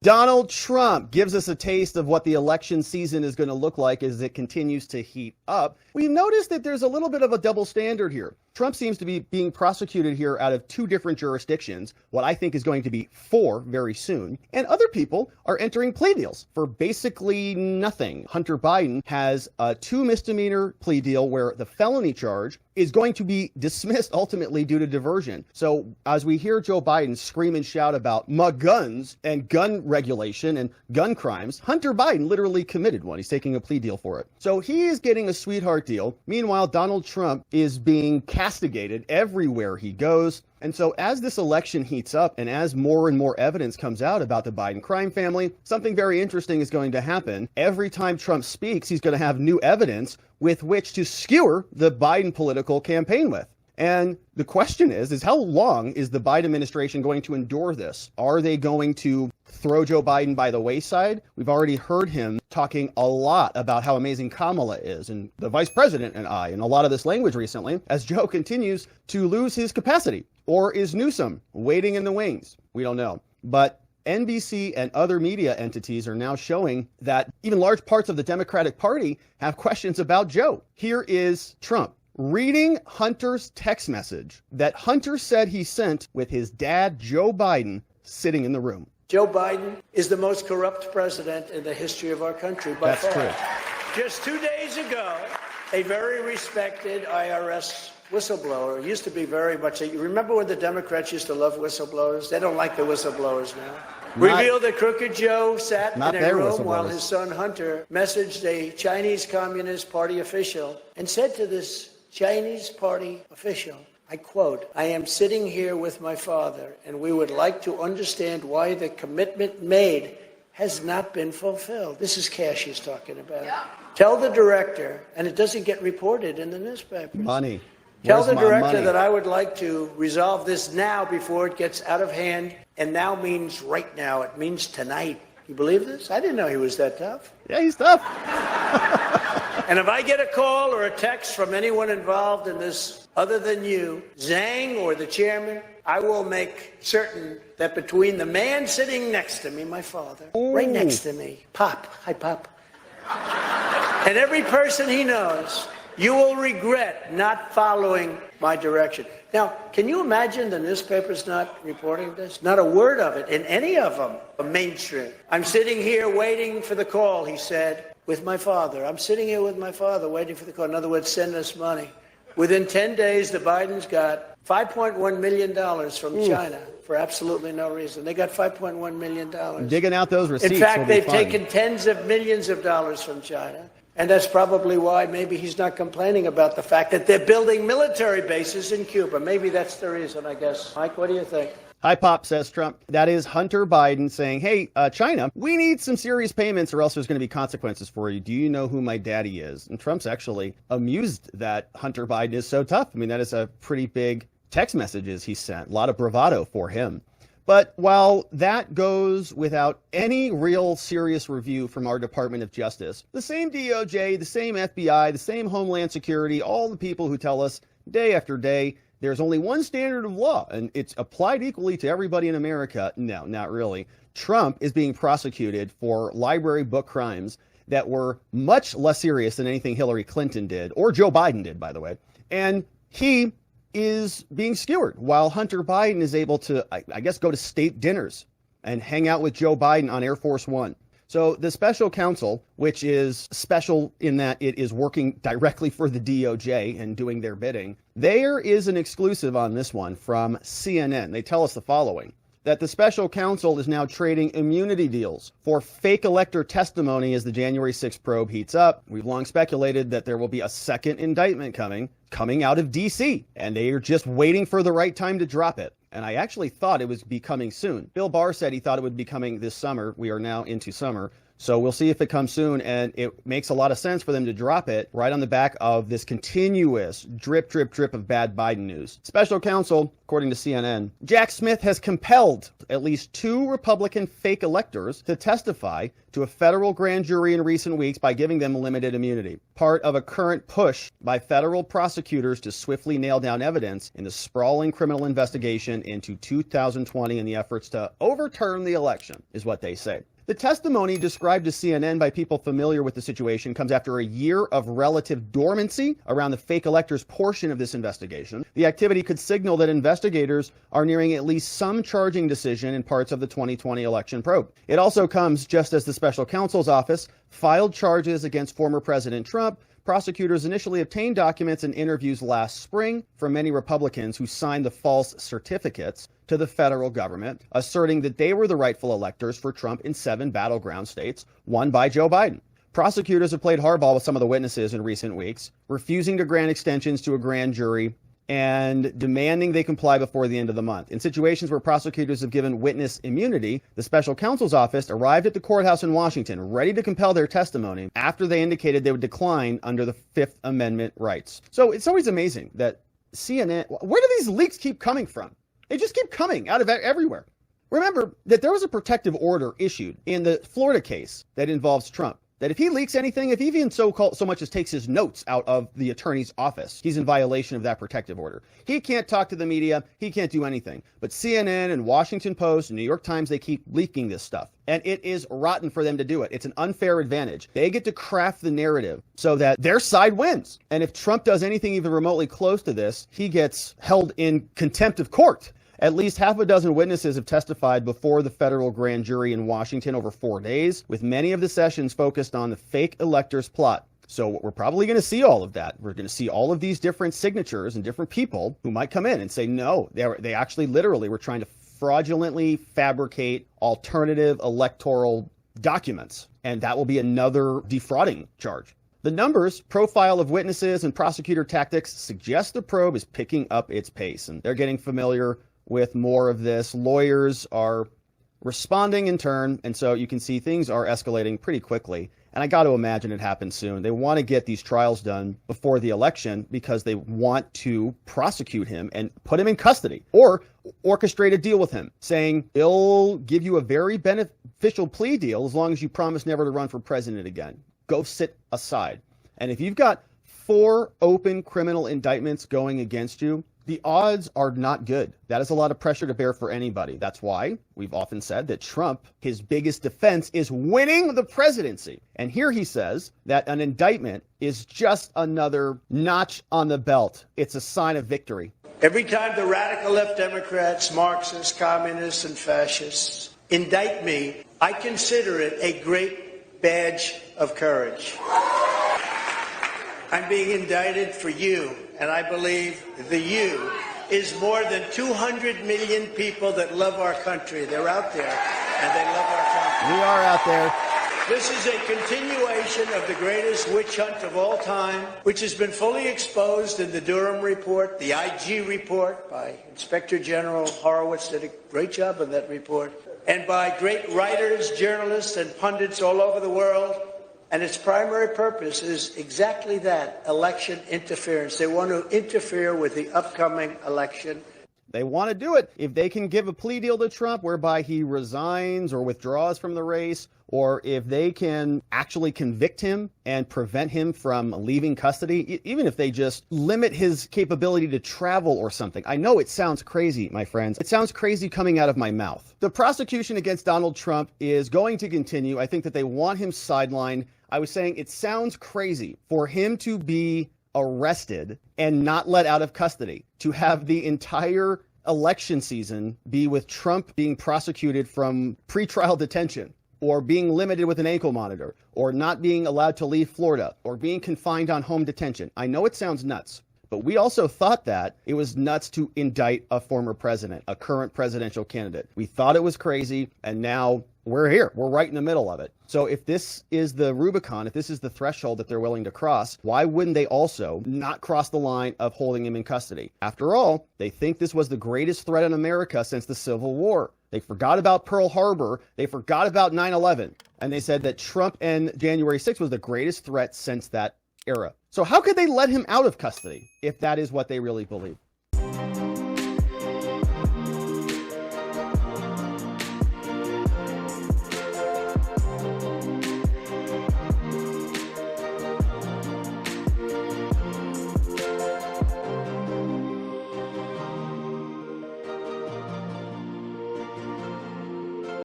Donald Trump gives us a taste of what the election season is going to look like as it continues to heat up. We've noticed that there's a little bit of a double standard here. Trump seems to be being prosecuted here out of two different jurisdictions, what I think is going to be 4 very soon. And other people are entering plea deals for basically nothing. Hunter Biden has a 2 misdemeanor plea deal where the felony charge is going to be dismissed ultimately due to diversion. So as we hear Joe Biden scream and shout about my guns and gun regulation and gun crimes, Hunter Biden literally committed one. He's taking a plea deal for it. So he is getting a sweetheart deal. Meanwhile, Donald Trump is being castigated everywhere he goes. And so as this election heats up and as more and more evidence comes out about the Biden crime family, something very interesting is going to happen. Every time Trump speaks, he's going to have new evidence with which to skewer the Biden political campaign with. And the question is how long is the Biden administration going to endure this? Are they going to throw Joe Biden by the wayside? We've already heard him talking a lot about how amazing Kamala is and the vice president and a lot of this language recently as Joe continues to lose his capacity. Or is Newsom waiting in the wings? We don't know. But NBC and other media entities are now showing that even large parts of the Democratic Party have questions about Joe. Here is Trump reading Hunter's text message that Hunter said he sent with his dad, Joe Biden, sitting in the room. Joe Biden is the most corrupt president in the history of our country by far. That's true. Just 2 days ago, a very respected IRS whistleblower used to be very much you remember when the Democrats used to love whistleblowers? They don't like the whistleblowers now. Revealed that Crooked Joe sat in a room while his son Hunter messaged a Chinese Communist Party official and said to this Chinese party official, I quote, I am sitting here with my father, and we would like to understand why the commitment made has not been fulfilled. This is cash he's talking about. Yeah. Tell the director, and it doesn't get reported in the newspapers. Money. Tell the director that I would like to resolve this now before it gets out of hand. And now means right now. It means tonight. You believe this? I didn't know he was that tough. Yeah, he's tough. And if I get a call or a text from anyone involved in this other than you, Zhang or the chairman, I will make certain that between the man sitting next to me, my father, right next to me, Pop, hi Pop, and every person he knows, you will regret not following my direction. Now, can you imagine the newspapers not reporting this? Not a word of it in any of them, a mainstream. I'm sitting here waiting for the call, he said, with my father. I'm sitting here with my father waiting for the call. In other words, send us money. Within 10 days, the Bidens got $5.1 million from China for absolutely no reason. They got $5.1 million. Digging out those receipts. In fact, they've taken tens of millions of dollars from China. And that's probably why maybe he's not complaining about the fact that they're building military bases in Cuba. Maybe that's the reason, I guess. Mike, what do you think? Hi, Pop, says Trump. That is Hunter Biden saying, hey, China, we need some serious payments or else there's going to be consequences for you. Do you know who my daddy is? And Trump's actually amused that Hunter Biden is so tough. I mean, that is a pretty big text messages he sent. A lot of bravado for him. But while that goes without any real serious review from our Department of Justice, the same DOJ, the same FBI, the same Homeland Security, all the people who tell us day after day, there's only one standard of law and it's applied equally to everybody in America. No, not really. Trump is being prosecuted for library book crimes that were much less serious than anything Hillary Clinton did, or Joe Biden did, by the way. And he is being skewered while Hunter Biden is able to, I guess, go to state dinners and hang out with Joe Biden on Air Force One. So the special counsel, which is special in that it is working directly for the DOJ and doing their bidding, there is an exclusive on this one from CNN. They tell us the following, that the special counsel is now trading immunity deals for fake elector testimony as the January 6th probe heats up. We've long speculated that there will be a second indictment coming out of D.C., and they are just waiting for the right time to drop it. And I actually thought it would be coming soon. Bill Barr said he thought it would be coming this summer. We are now into summer. So we'll see if it comes soon, and it makes a lot of sense for them to drop it right on the back of this continuous drip, drip, drip of bad Biden news. Special counsel, according to CNN, Jack Smith has compelled at least 2 Republican fake electors to testify to a federal grand jury in recent weeks by giving them limited immunity, part of a current push by federal prosecutors to swiftly nail down evidence in the sprawling criminal investigation into 2020 in the efforts to overturn the election, is what they say. The testimony described to CNN by people familiar with the situation comes after a year of relative dormancy around the fake electors portion of this investigation. The activity could signal that investigators are nearing at least some charging decision in parts of the 2020 election probe. It also comes just as the special counsel's office filed charges against former President Trump. Prosecutors initially obtained documents and interviews last spring from many Republicans who signed the false certificates to the federal government, asserting that they were the rightful electors for Trump in 7 battleground states won by Joe Biden. Prosecutors have played hardball with some of the witnesses in recent weeks, refusing to grant extensions to a grand jury and demanding they comply before the end of the month. In situations where prosecutors have given witness immunity, the special counsel's office arrived at the courthouse in Washington ready to compel their testimony after they indicated they would decline under the Fifth Amendment rights. So it's always amazing that CNN, where do these leaks keep coming from? They just keep coming out of everywhere. Remember that there was a protective order issued in the Florida case that involves Trump, that if he leaks anything, if he even so much as takes his notes out of the attorney's office, he's in violation of that protective order. He can't talk to the media. He can't do anything. But CNN and Washington Post and New York Times, they keep leaking this stuff. And it is rotten for them to do it. It's an unfair advantage. They get to craft the narrative so that their side wins. And if Trump does anything even remotely close to this, he gets held in contempt of court. At least half a dozen witnesses have testified before the federal grand jury in Washington over 4 days, with many of the sessions focused on the fake electors plot. So we're probably going to see all of that. We're going to see all of these different signatures and different people who might come in and say, no, they actually literally were trying to fraudulently fabricate alternative electoral documents. And that will be another defrauding charge. The numbers, profile of witnesses, and prosecutor tactics suggest the probe is picking up its pace, and they're getting familiar with more of this. Lawyers are responding in turn, and so you can see things are escalating pretty quickly. And I got to imagine it happens soon. They want to get these trials done before the election because they want to prosecute him and put him in custody or orchestrate a deal with him, saying he'll give you a very beneficial plea deal as long as you promise never to run for president again. Go sit aside. And if you've got 4 open criminal indictments going against you, the odds are not good. That is a lot of pressure to bear for anybody. That's why we've often said that Trump, his biggest defense is winning the presidency. And here he says that an indictment is just another notch on the belt. It's a sign of victory. Every time the radical left Democrats, Marxists, communists, and fascists indict me, I consider it a great badge of courage. I'm being indicted for you, and I believe the you is more than 200 million people that love our country. They're out there, and they love our country. We are out there. This is a continuation of the greatest witch hunt of all time, which has been fully exposed in the Durham report, the IG report by Inspector General Horowitz did a great job on that report, and by great writers, journalists, and pundits all over the world. And its primary purpose is exactly that, election interference. They want to interfere with the upcoming election. They want to do it. If they can give a plea deal to Trump whereby he resigns or withdraws from the race, or if they can actually convict him and prevent him from leaving custody, even if they just limit his capability to travel or something. I know it sounds crazy, my friends. It sounds crazy coming out of my mouth. The prosecution against Donald Trump is going to continue. I think that they want him sidelined. I was saying it sounds crazy for him to be arrested and not let out of custody, to have the entire election season be with Trump being prosecuted from pretrial detention, or being limited with an ankle monitor, or not being allowed to leave Florida, or being confined on home detention. I know it sounds nuts, but we also thought that it was nuts to indict a former president, a current presidential candidate. We thought it was crazy, and now we're here. We're right in the middle of it. So if this is the Rubicon, if this is the threshold that they're willing to cross, why wouldn't they also not cross the line of holding him in custody? After all, they think this was the greatest threat in America since the Civil War. They forgot about Pearl Harbor. They forgot about 9/11. And they said that Trump and January 6th was the greatest threat since that era. So how could they let him out of custody if that is what they really believe?